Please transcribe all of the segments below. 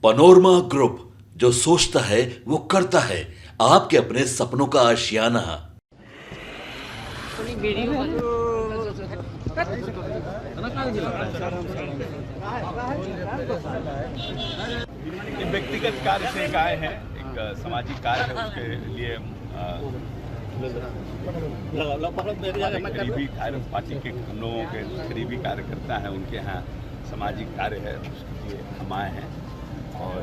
Panorama group, जो सोचता है वो करता है। आपके अपने सपनों का आशियाना। ये व्यक्तिगत कार्य से एक आए हैं, एक सामाजिक कार्य है, उसके लिए करीबी कार्य पार्टी के हम लोगों के करीबी कार्यकर्ता हैं, उनके यहाँ सामाजिक कार्य है, उसके लिए हम आए हैं और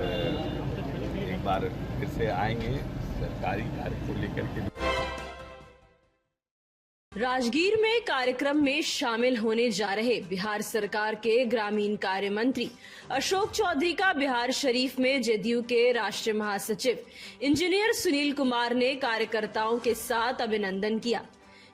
एक बार फिर से आएंगे सरकारी कार्य को लेकर के। राजगीर में कार्यक्रम में शामिल होने जा रहे बिहार सरकार के ग्रामीण कार्य मंत्री अशोक चौधरी का बिहार शरीफ में जेडीयू के राष्ट्रीय महासचिव इंजीनियर सुनील कुमार ने कार्यकर्ताओं के साथ अभिनंदन किया।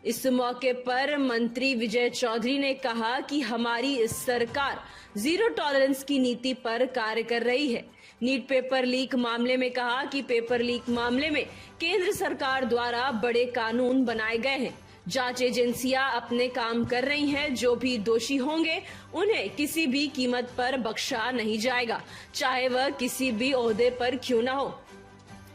इस मौके पर मंत्री विजय चौधरी ने कहा कि हमारी इस सरकार जीरो टॉलरेंस की नीति पर कार्य कर रही है। नीट पेपर लीक मामले में कहा कि पेपर लीक मामले में केंद्र सरकार द्वारा बड़े कानून बनाए गए हैं। जांच एजेंसियां अपने काम कर रही हैं। जो भी दोषी होंगे उन्हें किसी भी कीमत पर बख्शा नहीं जाएगा, चाहे वह किसी भी ओहदे पर क्यों न हो।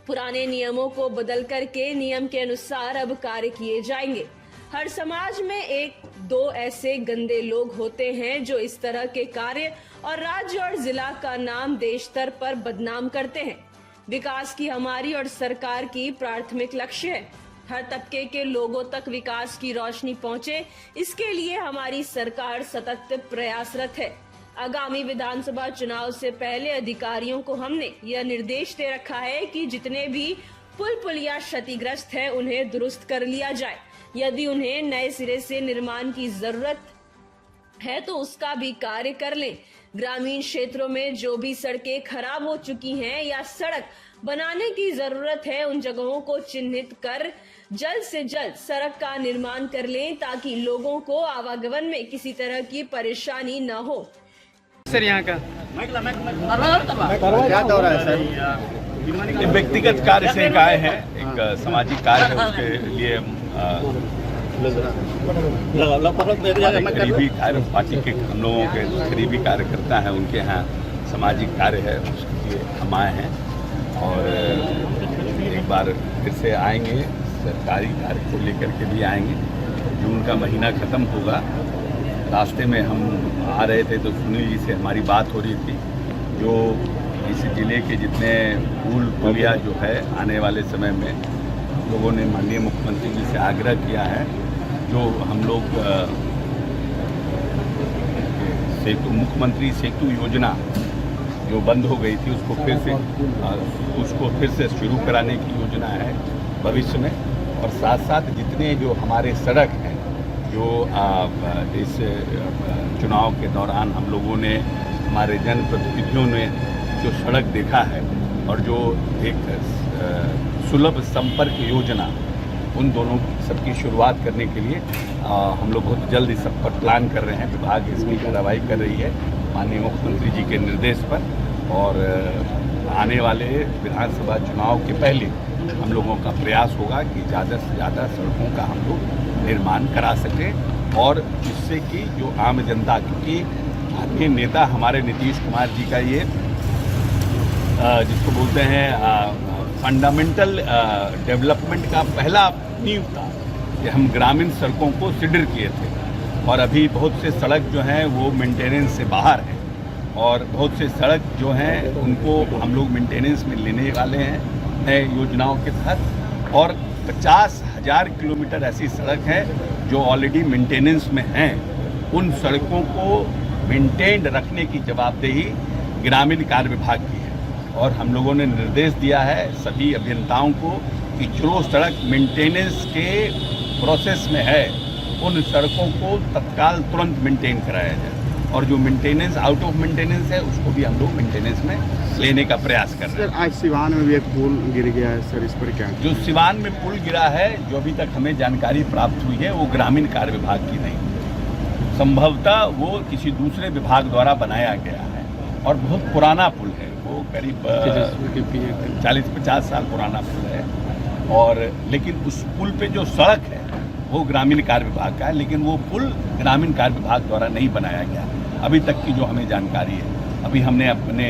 पुराने नियमों को बदल करके नियम के अनुसार अब कार्य किए जाएंगे। हर समाज में एक दो ऐसे गंदे लोग होते हैं जो इस तरह के कार्य और राज्य और जिला का नाम देश स्तर पर बदनाम करते हैं। विकास की हमारी और सरकार की प्राथमिक लक्ष्य है हर तबके के लोगों तक विकास की रोशनी पहुंचे, इसके लिए हमारी सरकार सतत प्रयासरत है। आगामी विधानसभा चुनाव से पहले अधिकारियों को हमने यह निर्देश दे रखा है कि जितने भी पुल पुलिया क्षतिग्रस्त हैं उन्हें दुरुस्त कर लिया जाए। यदि उन्हें नए सिरे से निर्माण की जरूरत है तो उसका भी कार्य कर लें। ग्रामीण क्षेत्रों में जो भी सड़कें खराब हो चुकी हैं या सड़क बनाने की जरूरत है, उन जगहों को चिन्हित कर जल्द से जल्द सड़क का निर्माण कर लें ताकि लोगों को आवागमन में किसी तरह की परेशानी न हो। सर यहाँ का क्या दौरा है सर? ये व्यक्तिगत कार्य से एक आए हैं, एक सामाजिक कार्य है, उसके लिए करीबी कार्य पार्टी के हम लोगों के करीबी कार्यकर्ता हैं, उनके यहाँ सामाजिक कार्य है, उसके लिए हम आए हैं और एक बार फिर से आएंगे सरकारी कार्य को लेकर के भी आएंगे। जून का महीना ख़त्म होगा। रास्ते में हम आ रहे थे तो सुनील जी से हमारी बात हो रही थी, जो इस ज़िले के जितने पुल पुलिया जो है आने वाले समय में लोगों ने माननीय मुख्यमंत्री जी से आग्रह किया है, जो हम लोग मुख्यमंत्री सेतु योजना जो बंद हो गई थी उसको फिर से शुरू कराने की योजना है भविष्य में। और साथ साथ जितने जो हमारे सड़क हैं, जो इस चुनाव के दौरान हम लोगों ने, हमारे जनप्रतिनिधियों ने जो सड़क देखा है और जो एक सुलभ संपर्क योजना, उन दोनों सबकी शुरुआत करने के लिए हम लोग बहुत जल्द इस सब पर प्लान कर रहे हैं। विभाग इसकी कार्रवाई कर रही है माननीय मुख्यमंत्री जी के निर्देश पर और आने वाले विधानसभा चुनाव के पहले हम लोगों का प्रयास होगा कि ज़्यादा से ज़्यादा सड़कों का हम लोग निर्माण करा सकें और जिससे कि जो आम जनता, क्योंकि भारतीय नेता हमारे नीतीश कुमार जी का ये जिसको बोलते हैं फंडामेंटल डेवलपमेंट का पहला नींव था कि हम ग्रामीण सड़कों को सुदृढ़ किए थे और अभी बहुत से सड़क जो हैं वो मेंटेनेंस से बाहर हैं और बहुत से सड़क जो हैं उनको हम लोग मेंटेनेंस में लेने वाले हैं नए योजनाओं के तहत। और 50,000 किलोमीटर ऐसी सड़क है जो ऑलरेडी मेंटेनेंस में हैं। उन सड़कों को मेंटेन्ड रखने की जवाबदेही ग्रामीण कार्य विभाग की है और हम लोगों ने निर्देश दिया है सभी अभियंताओं को कि जो सड़क मेंटेनेंस के प्रोसेस में है उन सड़कों को तत्काल तुरंत मेंटेन कराया जाए और जो मेंटेनेंस आउट ऑफ मेंटेनेंस है उसको भी हम लोग मेंटेनेंस में लेने का प्रयास कर रहे हैं। सर आज सिवान में भी एक पुल गिर गया है सर, इस पर क्या? जो सिवान में पुल गिरा है, जो अभी तक हमें जानकारी प्राप्त हुई है, वो ग्रामीण कार्य विभाग की नहीं, संभवतः वो किसी दूसरे विभाग द्वारा बनाया गया है और बहुत पुराना पुल है, वो करीब 40-50 साल पुराना पुल है। और लेकिन उस पुल पे जो सड़क है वो ग्रामीण कार्य विभाग का है, लेकिन वो पुल ग्रामीण कार्य विभाग द्वारा नहीं बनाया गया अभी तक की जो हमें जानकारी है। अभी हमने अपने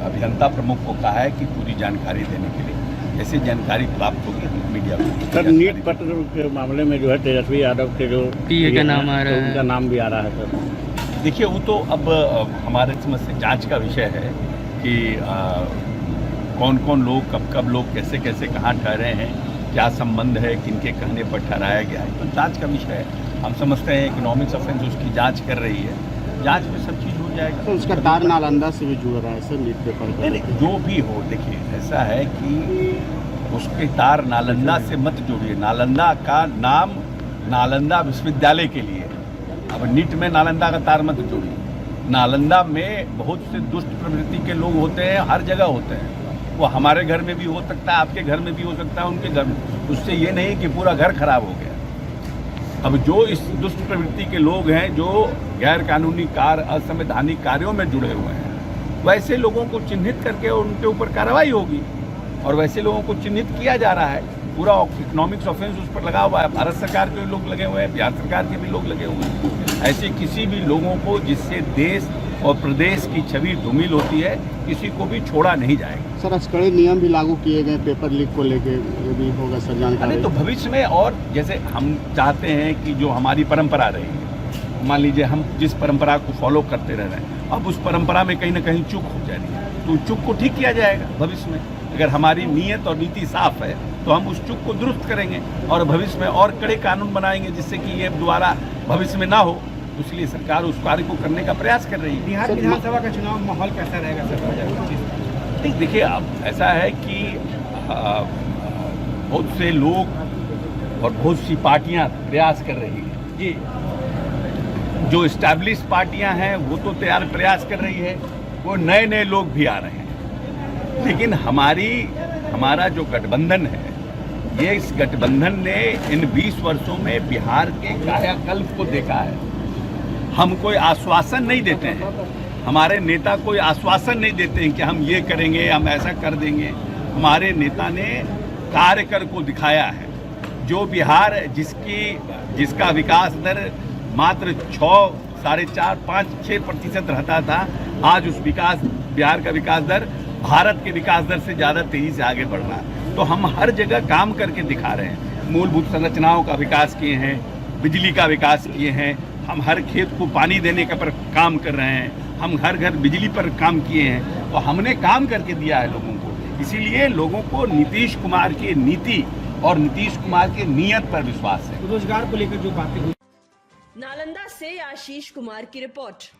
अभियंता प्रमुख को कहा है कि पूरी जानकारी देने के लिए, जैसे जानकारी प्राप्त होगी हम मीडिया को सर जानकारी नीट पत्र के मामले में जो है तेजस्वी यादव के जो पीए का नाम आ रहा है, उनका नाम भी आ रहा है सर। देखिए वो तो अब हमारे समझ से जांच का विषय है कि कौन कौन लोग कब कब लोग कैसे कैसे कहाँ ठहरे हैं, क्या संबंध है, किनके कहने पर ठहराया गया है, तो जांच का विषय है। हम समझते हैं इकोनॉमिक्स ऑफेंस उसकी जांच कर रही है, जांच में सब चीज़ हो जाएगा। तो उसका तार नालंदा से भी जुड़ रहा है सर नीट पेपर का। नहीं, जो भी हो, देखिए ऐसा है कि उसके तार नालंदा से मत जोड़िए। नालंदा का नाम नालंदा विश्वविद्यालय के लिए, अब नीट में नालंदा का तार मत जोड़िए। नालंदा में बहुत से दुष्ट प्रवृत्ति के लोग होते हैं, हर जगह होते हैं। वो हमारे घर में भी हो सकता है, आपके घर में भी हो सकता है, उनके घर में। उससे ये नहीं कि पूरा घर खराब हो गया। अब जो इस दुष्ट प्रवृत्ति के लोग हैं, जो गैर कानूनी कार्य, असंवैधानिक कार्यों में जुड़े हुए हैं, वैसे लोगों को चिन्हित करके उनके ऊपर कार्रवाई होगी, और वैसे लोगों को चिन्हित किया जा रहा है। पूरा इकोनॉमिक्स ऑफेंस उस पर लगा हुआ है। भारत सरकार के लोग लगे हुए हैं, बिहार सरकार के भी लोग लगे हुए हैं। ऐसे किसी भी लोगों को जिससे देश और प्रदेश की छवि धूमिल होती है, किसी को भी छोड़ा नहीं जाएगा। सर आज कड़े नियम भी लागू किए गए पेपर लीक को लेके, ये भी होगा सर जानकारी? अरे तो भविष्य में, और जैसे हम चाहते हैं कि जो हमारी परंपरा रही है, मान लीजिए हम जिस परंपरा को फॉलो करते रह रहे हैं, अब उस परंपरा में कहीं ना कहीं चूक हो जा रही है, तो चूक को ठीक किया जाएगा भविष्य में। अगर हमारी नीयत और नीति साफ है तो हम उस चूक को दुरुस्त करेंगे और भविष्य में और कड़े कानून बनाएंगे, जिससे कि ये दोबारा भविष्य में ना हो। इसलिए सरकार उस कार्य को करने का प्रयास कर रही है। बिहार विधानसभा का चुनाव माहौल कैसा रहेगा सर 2025? नहीं, देखिए अब ऐसा है कि बहुत से लोग और बहुत सी पार्टियां प्रयास कर रही हैं जी। जो इस्टेब्लिश पार्टियां हैं वो तो तैयार प्रयास कर रही है, वो नए नए लोग भी आ रहे हैं। लेकिन हमारा जो गठबंधन है, ये इस गठबंधन ने इन 20 वर्षों में बिहार के कायाकल्प को देखा है। हम कोई आश्वासन नहीं देते हैं, हमारे नेता कोई आश्वासन नहीं देते हैं कि हम ये करेंगे, हम ऐसा कर देंगे। हमारे नेता ने कार्य कर को दिखाया है। जो बिहार जिसका विकास दर मात्र 6, 4.5, 5, 6% रहता था, आज उस बिहार का विकास दर भारत के विकास दर से ज़्यादा तेज़ी से आगे बढ़ रहा है। तो हम हर जगह काम करके दिखा रहे हैं। मूलभूत संरचनाओं का विकास किए हैं, बिजली का विकास किए हैं, हम हर खेत को पानी देने का पर काम कर रहे हैं, हम हर घर बिजली पर काम किए हैं। तो हमने काम करके दिया है लोगों को। इसीलिए लोगों को नीतीश कुमार की नीति और नीतीश कुमार की नीयत पर विश्वास है। रोजगार को लेकर जो बातें हुई। नालंदा से आशीष कुमार की रिपोर्ट।